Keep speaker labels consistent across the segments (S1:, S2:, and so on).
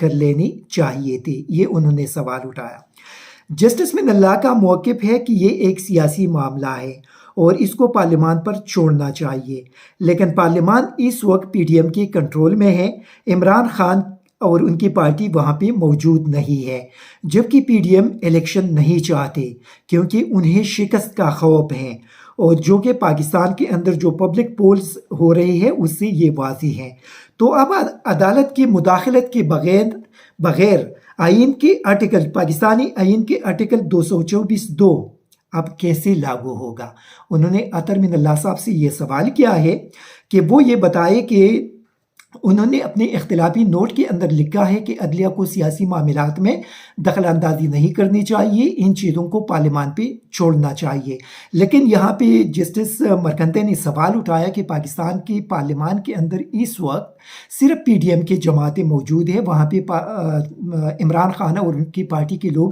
S1: کر لینی چاہیے تھی، یہ انہوں نے سوال اٹھایا۔ جسٹس من اللہ کا موقف ہے کہ یہ ایک سیاسی معاملہ ہے اور اس کو پارلیمان پر چھوڑنا چاہیے، لیکن پارلیمان اس وقت پی ڈی ایم کے کنٹرول میں ہے، عمران خان اور ان کی پارٹی وہاں پہ موجود نہیں ہے، جبکہ پی ڈی ایم الیکشن نہیں چاہتے کیونکہ انہیں شکست کا خوف ہے، اور جو کہ پاکستان کے اندر جو پبلک پولز ہو رہی ہے اس سے یہ واضح ہے۔ تو اب عدالت کی مداخلت کے بغیر آئین کے پاکستانی آئین کے آرٹیکل 224(2) اب کیسے لاگو ہوگا؟ انہوں نے اطہر من اللہ صاحب سے یہ سوال کیا ہے کہ وہ یہ بتائے کہ انہوں نے اپنے اختلافی نوٹ کے اندر لکھا ہے کہ عدلیہ کو سیاسی معاملات میں دخل اندازی نہیں کرنی چاہیے، ان چیزوں کو پارلیمان پہ چھوڑنا چاہیے، لیکن یہاں پہ جسٹس مرکنتے نے سوال اٹھایا کہ پاکستان کے پارلیمان کے اندر اس وقت صرف پی ڈی ایم کے جماعتیں موجود ہیں، وہاں پہ عمران خان اور ان کی پارٹی کے لوگ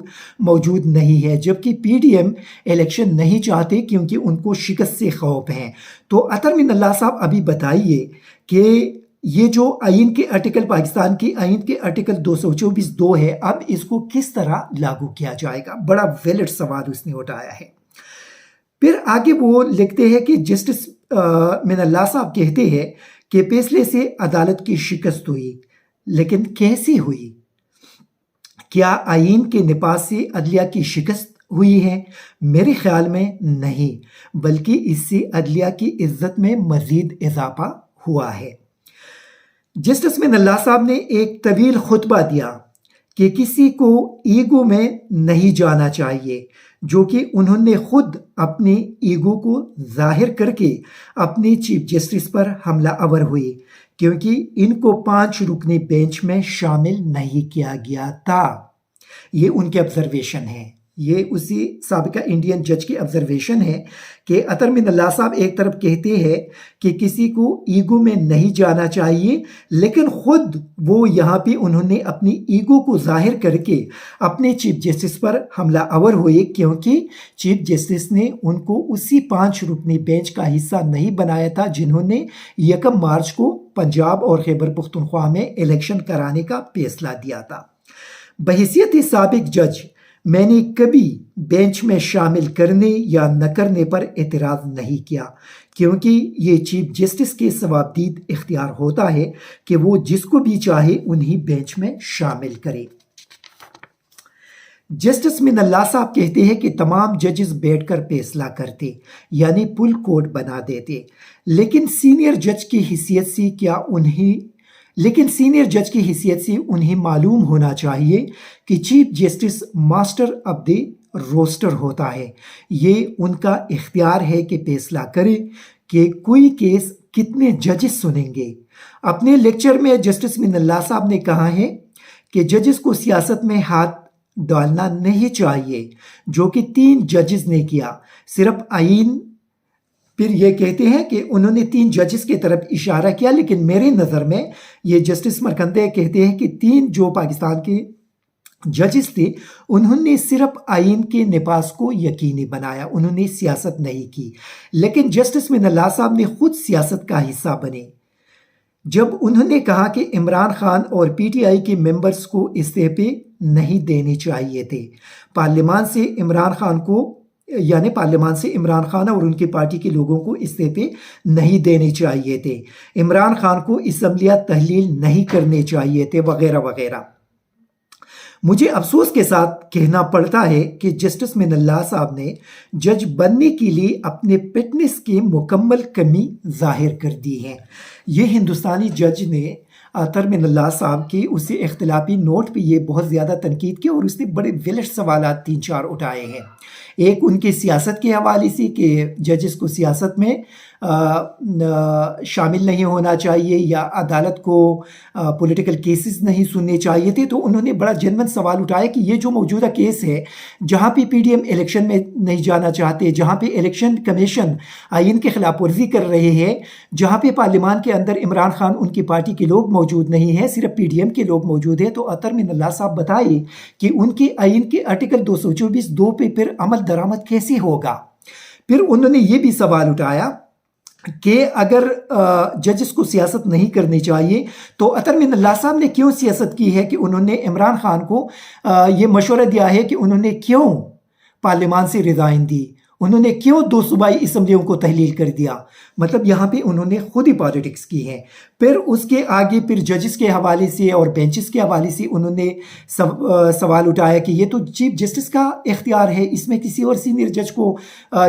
S1: موجود نہیں ہیں، جبکہ پی ڈی ایم الیکشن نہیں چاہتے کیونکہ ان کو شکست سے خوف ہیں۔ تو اطہر من اللہ صاحب ابھی بتائیے کہ یہ جو آئین کے آرٹیکل پاکستان کی آئین کے آرٹیکل 224(2) ہے، اب اس کو کس طرح لاگو کیا جائے گا؟ بڑا ویلڈ سوال اس نے اٹھایا ہے۔ پھر آگے وہ لکھتے ہیں کہ جسٹس من اللہ صاحب کہتے ہیں کہ فیصلے سے عدالت کی شکست ہوئی، لیکن کیسی ہوئی؟ کیا آئین کے نفاذ سے عدلیہ کی شکست ہوئی ہے؟ میرے خیال میں نہیں، بلکہ اس سے عدلیہ کی عزت میں مزید اضافہ ہوا ہے۔ جسٹس من اللہ صاحب نے ایک طویل خطبہ دیا کہ کسی کو ایگو میں نہیں جانا چاہیے، جو کہ انہوں نے خود اپنے ایگو کو ظاہر کر کے اپنے چیف جسٹس پر حملہ آور ہوئے، کیونکہ ان کو 5 رکنی بینچ میں شامل نہیں کیا گیا تھا۔ یہ ان کے آبزرویشن ہے، یہ اسی سابقہ انڈین جج کی آبزرویشن ہے کہ اطہر من اللہ صاحب ایک طرف کہتے ہیں کہ کسی کو ایگو میں نہیں جانا چاہیے، لیکن خود وہ یہاں پہ انہوں نے اپنی ایگو کو ظاہر کر کے اپنے چیف جسٹس پر حملہ آور ہوئے، کیونکہ چیف جسٹس نے ان کو اسی 5 رکنی بینچ کا حصہ نہیں بنایا تھا جنہوں نے 1 مارچ کو پنجاب اور خیبر پختونخوا میں الیکشن کرانے کا فیصلہ دیا تھا۔ بحیثیت سابق جج میں نے کبھی بینچ میں شامل کرنے یا نہ کرنے پر اعتراض نہیں کیا، کیونکہ یہ چیف جسٹس کے ثوابدید اختیار ہوتا ہے کہ وہ جس کو بھی چاہے انہیں بینچ میں شامل کرے۔ جسٹس من اللہ صاحب کہتے ہیں کہ تمام ججز بیٹھ کر فیصلہ کرتے، یعنی پل کوڈ بنا دیتے، لیکن سینئر جج کی حیثیت سے انہیں معلوم ہونا چاہیے کہ chief justice master of the roster ہوتا ہے، یہ ان کا اختیار ہے کہ فیصلہ کرے کہ کوئی کیس کتنے ججز سنیں گے۔ اپنے لیکچر میں جسٹس من اللہ صاحب نے کہا ہے کہ ججز کو سیاست میں ہاتھ ڈالنا نہیں چاہیے، جو کہ 3 ججز نے کیا، صرف آئین۔ پھر یہ کہتے ہیں کہ انہوں نے 3 ججز کی طرف اشارہ کیا، لیکن میرے نظر میں یہ جسٹس مرکنتے کہتے ہیں کہ 3 جو پاکستان کے ججز تھے انہوں نے صرف آئین کے نفاذ کو یقینی بنایا، انہوں نے سیاست نہیں کی، لیکن جسٹس من اللہ صاحب نے خود سیاست کا حصہ بنے جب انہوں نے کہا کہ عمران خان اور پی ٹی آئی کے ممبرز کو استعفے نہیں دینے چاہیے تھے۔ پارلیمان سے عمران خان اور ان کی پارٹی کے لوگوں کو استعفے نہیں دینے چاہیے تھے، عمران خان کو اسمبلیہ تحلیل نہیں کرنے چاہیے تھے، وغیرہ وغیرہ۔ مجھے افسوس کے ساتھ کہنا پڑتا ہے کہ جسٹس من اللہ صاحب نے جج بننے کے لیے اپنے فٹنس کی مکمل کمی ظاہر کر دی ہے۔ یہ ہندوستانی جج نے اطہر من اللہ صاحب کی اسی اختلافی نوٹ پہ یہ بہت زیادہ تنقید کی، اور اس نے بڑے ویلڈ سوالات 3-4 اٹھائے ہیں۔ ایک ان کے سیاست کے حوالے سے کہ ججز کو سیاست میں شامل نہیں ہونا چاہیے یا عدالت کو پولیٹیکل کیسز نہیں سننے چاہیے تھے، تو انہوں نے بڑا جنون سوال اٹھایا کہ یہ جو موجودہ کیس ہے جہاں پہ پی ڈی ایم الیکشن میں نہیں جانا چاہتے، جہاں پہ الیکشن کمیشن آئین کی خلاف ورزی کر رہے ہیں، جہاں پہ پارلیمان کے اندر عمران خان ان کی پارٹی کے لوگ موجود نہیں ہیں، صرف پی ڈی ایم کے لوگ موجود ہیں، تو اطہر من اللہ صاحب بتائے کہ ان کے آئین کے آرٹیکل 224(2) پہ پھر عمل درآمد کیسے ہوگا؟ پھر انہوں نے یہ بھی سوال اٹھایا کہ اگر ججز کو سیاست نہیں کرنی چاہیے تو اطہر من اللہ صاحب نے کیوں سیاست کی ہے کہ انہوں نے عمران خان کو یہ مشورہ دیا ہے کہ انہوں نے کیوں پارلیمان سے ریزائن دی، انہوں نے کیوں 2 صوبائی اسمبلیوں کو تحلیل کر دیا، مطلب یہاں پہ انہوں نے خود ہی پالیٹکس کی ہے۔ پھر اس کے آگے پھر ججز کے حوالے سے اور بینچز کے حوالے سے انہوں نے سوال اٹھایا کہ یہ تو چیف جسٹس کا اختیار ہے، اس میں کسی اور سینئر جج کو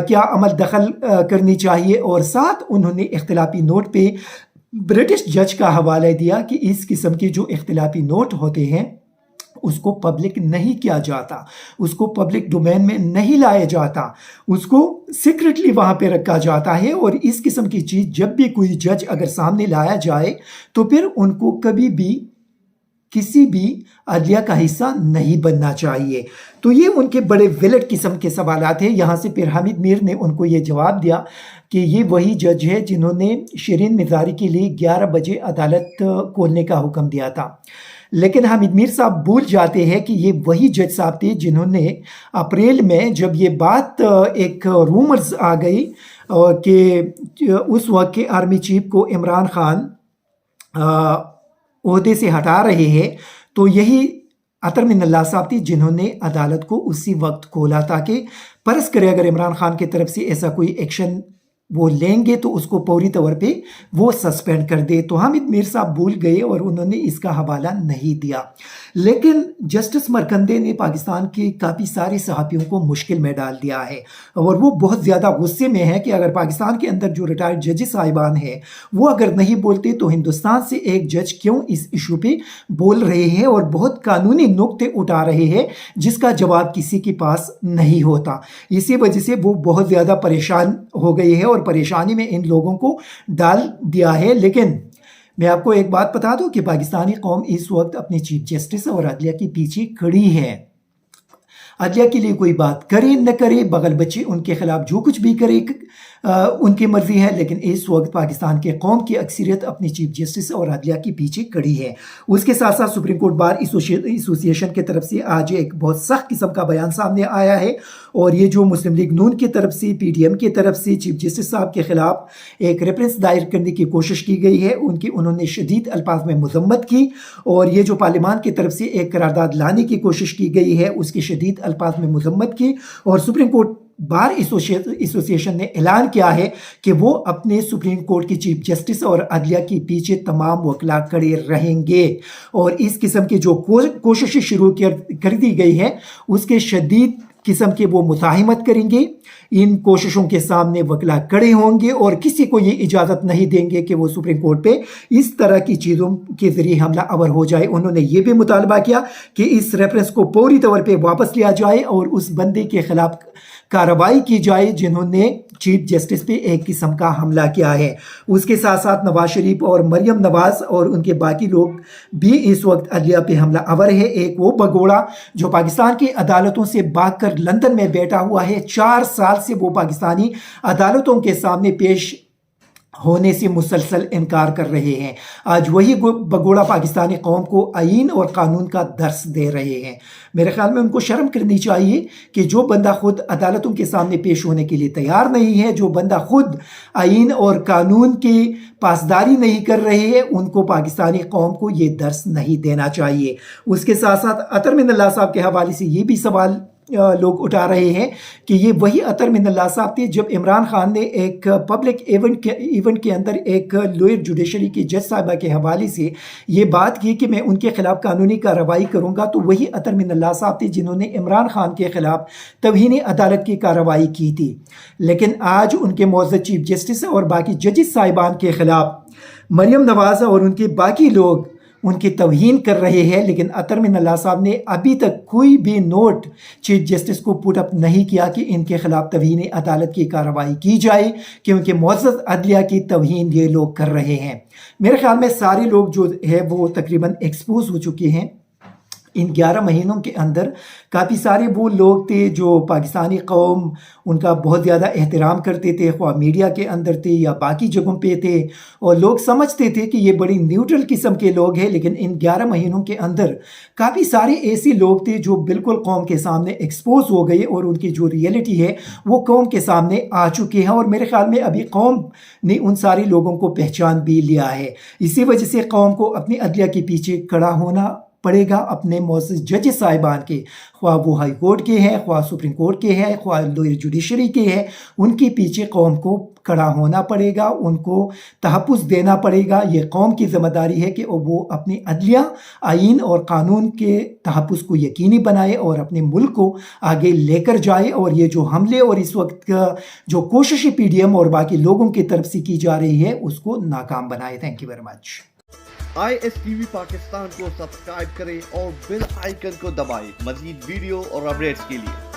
S1: کیا عمل دخل کرنی چاہیے، اور ساتھ انہوں نے اختلافی نوٹ پہ برٹش جج کا حوالہ دیا کہ اس قسم کے جو اختلافی نوٹ ہوتے ہیں اس کو پبلک نہیں کیا جاتا، اس کو پبلک ڈومین میں نہیں لایا جاتا، اس کو سیکرٹلی وہاں پہ رکھا جاتا ہے، اور اس قسم کی چیز جب بھی کوئی جج اگر سامنے لایا جائے تو پھر ان کو کبھی بھی کسی بھی عدلیہ کا حصہ نہیں بننا چاہیے۔ تو یہ ان کے بڑے ویلڈ قسم کے سوالات ہیں۔ یہاں سے پھر حامد میر نے ان کو یہ جواب دیا کہ یہ وہی جج ہے جنہوں نے شرین مزاری کے لیے 11 بجے عدالت کھولنے کا حکم دیا تھا، لیکن حامد میر صاحب بھول جاتے ہیں کہ یہ وہی جج صاحب تھے جنہوں نے اپریل میں جب یہ بات ایک رومرز آ گئی کہ اس وقت کے آرمی چیف کو عمران خان عہدے سے ہٹا رہے ہیں، تو یہی اطہر من اللہ صاحب تھی جنہوں نے عدالت کو اسی وقت کھولا تاکہ فرض کرے اگر عمران خان کی طرف سے ایسا کوئی ایکشن وہ لیں گے تو اس کو فوری طور پہ وہ سسپینڈ کر دے۔ تو حامد میر صاحب بھول گئے اور انہوں نے اس کا حوالہ نہیں دیا، لیکن جسٹس مرکندے نے پاکستان کے کافی سارے صحافیوں کو مشکل میں ڈال دیا ہے، اور وہ بہت زیادہ غصے میں ہے کہ اگر پاکستان کے اندر جو ریٹائرڈ ججز صاحبان ہیں وہ اگر نہیں بولتے تو ہندوستان سے ایک جج کیوں اس ایشو پہ بول رہے ہیں اور بہت قانونی نکتے اٹھا رہے ہیں جس کا جواب کسی کے پاس نہیں ہوتا۔ اسی وجہ سے وہ بہت زیادہ پریشان ہو گئے ہیں اور پریشانی میں ان لوگوں کو ڈال دیا ہے۔ لیکن میں آپ کو ایک بات بتا دوں کہ پاکستانی قوم اس وقت اپنے چیف جسٹس اور عدلیہ کے پیچھے کھڑی ہے۔ عدلیہ کے لیے کوئی بات کرے نہ کرے، بغل بچے ان کے خلاف جو کچھ بھی کرے ان کی مرضی ہے، لیکن اس وقت پاکستان کے قوم کی اکثریت اپنی چیف جسٹس اور عدلیہ کے پیچھے کھڑی ہے۔ اس کے ساتھ ساتھ سپریم کورٹ بار ایسوسی ایشن کی طرف سے آج ایک بہت سخت قسم کا بیان سامنے آیا ہے، اور یہ جو مسلم لیگ نون کی طرف سے، پی ڈی ایم کی طرف سے چیف جسٹس صاحب کے خلاف ایک ریفرنس دائر کرنے کی کوشش کی گئی ہے، انہوں نے شدید الفاظ میں مذمت کی، اور یہ جو پارلیمان کی طرف سے ایک قرارداد لانے کی کوشش کی گئی ہے اس کی شدید الفاظ میں مذمت کی، اور سپریم کورٹ بار ایسوسی ایشن نے اعلان کیا ہے کہ وہ اپنے سپریم کورٹ کی چیف جسٹس اور عدلیہ کے پیچھے تمام وکلا کھڑے رہیں گے، اور اس قسم کی جو کوششیں شروع کر دی گئی ہے اس کے شدید قسم کے وہ مزاحمت کریں گے۔ ان کوششوں کے سامنے وکلا کھڑے ہوں گے اور کسی کو یہ اجازت نہیں دیں گے کہ وہ سپریم کورٹ پہ اس طرح کی چیزوں کے ذریعے حملہ آور ہو جائے۔ انہوں نے یہ بھی مطالبہ کیا کہ اس ریفرنس کو فوری طور پہ واپس لیا جائے اور اس بندے کے خلاف کارروائی کی جائے جنہوں نے چیف جسٹس پہ ایک قسم کا حملہ کیا ہے۔ اس کے ساتھ ساتھ نواز شریف اور مریم نواز اور ان کے باقی لوگ بھی اس وقت عدلیہ پہ حملہ آور ہے۔ ایک وہ بگوڑا جو پاکستان کی عدالتوں سے بھاگ کر لندن میں بیٹھا ہوا ہے، 4 سال سے وہ پاکستانی عدالتوں کے سامنے پیش ہونے سے مسلسل انکار کر رہے ہیں۔ آج وہی بگوڑا پاکستانی قوم کو آئین اور قانون کا درس دے رہے ہیں۔ میرے خیال میں ان کو شرم کرنی چاہیے کہ جو بندہ خود عدالتوں کے سامنے پیش ہونے کے لیے تیار نہیں ہے، جو بندہ خود آئین اور قانون کی پاسداری نہیں کر رہے ہیں، ان کو پاکستانی قوم کو یہ درس نہیں دینا چاہیے۔ اس کے ساتھ ساتھ اطہر من اللہ صاحب کے حوالے سے یہ بھی سوال لوگ اٹھا رہے ہیں کہ یہ وہی اطہر من اللہ صاحب تھے جب عمران خان نے ایک پبلک ایونٹ کے اندر ایک لوئر جوڈیشری کی جج صاحبہ کے حوالے سے یہ بات کی کہ میں ان کے خلاف قانونی کارروائی کروں گا، تو وہی اطہر من اللہ صاحب تھے جنہوں نے عمران خان کے خلاف توہین عدالت کی کارروائی کی تھی۔ لیکن آج ان کے معزز چیف جسٹس اور باقی ججز صاحبان کے خلاف مریم نواز اور ان کے باقی لوگ ان کی توہین کر رہے ہیں، لیکن اطہر من اللہ صاحب نے ابھی تک کوئی بھی نوٹ چیف جسٹس کو پٹ اپ نہیں کیا کہ ان کے خلاف توہین عدالت کی کارروائی کی جائے، کیونکہ معزز عدلیہ کی توہین یہ لوگ کر رہے ہیں۔ میرے خیال میں سارے لوگ جو ہے وہ تقریباً ایکسپوز ہو چکے ہیں۔ ان 11 مہینوں کے اندر کافی سارے وہ لوگ تھے جو پاکستانی قوم ان کا بہت زیادہ احترام کرتے تھے، خواہ میڈیا کے اندر تھے یا باقی جگہوں پہ تھے، اور لوگ سمجھتے تھے کہ یہ بڑی نیوٹرل قسم کے لوگ ہیں، لیکن ان 11 مہینوں کے اندر کافی سارے ایسے لوگ تھے جو بالکل قوم کے سامنے ایکسپوز ہو گئے، اور ان کی جو ریئلٹی ہے وہ قوم کے سامنے آ چکے ہیں، اور میرے خیال میں ابھی قوم نے ان سارے لوگوں کو پہچان بھی لیا ہے۔ اسی وجہ سے قوم کو اپنی عدلیہ کے پیچھے کھڑا ہونا پڑے گا، اپنے معزز ججز صاحبان کے، خواہ وہ ہائی کورٹ کے ہیں، خواہ سپریم کورٹ کے ہیں، خواہ لوئر جوڈیشری کے ہیں، ان کے پیچھے قوم کو کھڑا ہونا پڑے گا، ان کو تحفظ دینا پڑے گا۔ یہ قوم کی ذمہ داری ہے کہ وہ اپنی عدلیہ، آئین اور قانون کے تحفظ کو یقینی بنائے اور اپنے ملک کو آگے لے کر جائے، اور یہ جو حملے اور اس وقت جو کوشش پی ڈی ایم اور باقی لوگوں کی طرف سے کی جا رہی ہے اس کو ناکام بنائے۔ Thank you very much.
S2: ISTV Pakistan کو سبسکرائب کریں اور بیل آئیکن کو دبائیں مزید ویڈیو اور اپڈیٹس کے لیے۔